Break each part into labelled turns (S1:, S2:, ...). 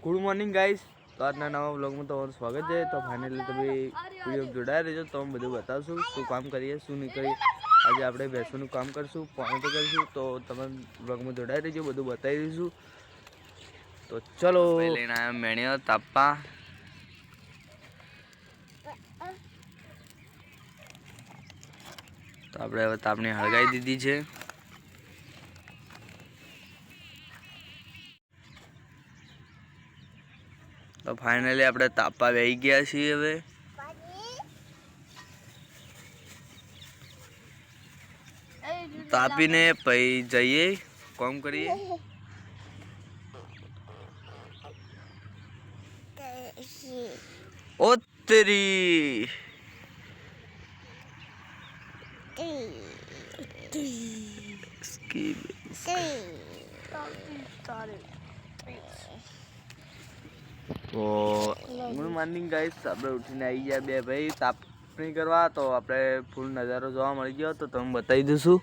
S1: Good morning guys, તો આજના નવા વ્લોગમાં તમારું સ્વાગત છે। તો ફાઇનલી તમે વિડીયો જોડાયા રહેજો, તો હું બધું બતાવશું શું કામ કરીએ શું નહીં કરીએ। આજે આપણે ભેંસોનું કામ કરશું, પાણી તો કરીશું, તો તમે વ્લોગમાં જોડાયા રહેજો, બધું બતાવી દઈશું। તો ચલો લઈને આવ્યા મેણિયો તાપા। તો આપણે હવે તાપની હળગાવી દીધી છે। તો ફાઇનલી આપણે તાપા બેસી ગયા છીએ। હવે તાપીને પછી જઈએ કામ કરીએ। ઓ તેરી તો ગુડ મોર્નિંગ ગાઈસ, આપણે ઉઠીને આવી ગયા બે ભાઈ તાપણી કરવા। તો આપણે ફૂલ નજારો જોવા મળી ગયો, તો તમે બતાવી દઈશું,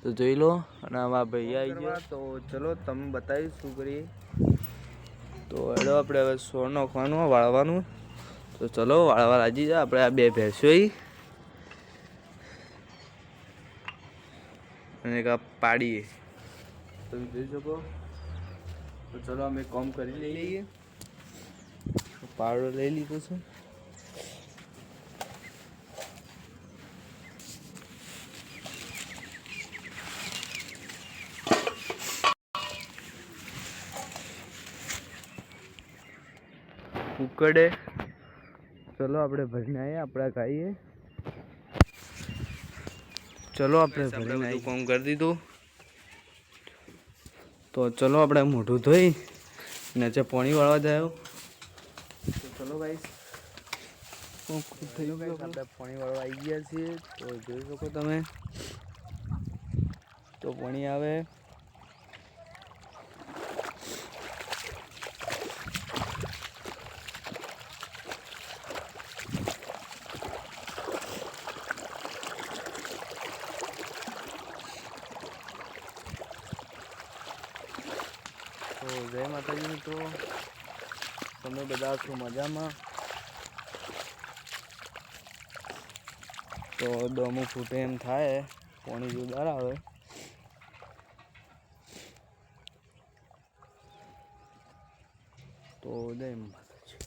S1: તો જોઈ લો। અને અમારા ભાઈ આવી ગયા, તો ચલો તમે બતાવી શું કરીએ। તો એડો આપણે હવે સોળ નાખવાનું વાળવાનું, તો ચલો વાળવા રાજી જાય। આપણે આ બે ભેંસો અને એક પાડીએ, તમે જોઈ શકો। તો ચલો અમે કામ કરી લઈએ। પાવડો લઈ લીધો છે। ઉકળે ચલો આપણે ભરીને આવીએ, આપણે ખાઈએ। ચલો આપણે ભરીને આવી કામ કરી દીધું, તો ચલો આપણે મોઢું ધોઈ નીચે પાણી વાળવા જાય। તો ચલો ગાઈસ આપણે પાણી વાળવા આવી ગયા છીએ, તો જોઈ શકો તમે। તો પાણી આવે તો જય માતાજી। તો તમે બધા છો મજામાં? તો દમું ફૂટે એમ થાય, પાણી જોરદાર આવે। તો જય માતાજી।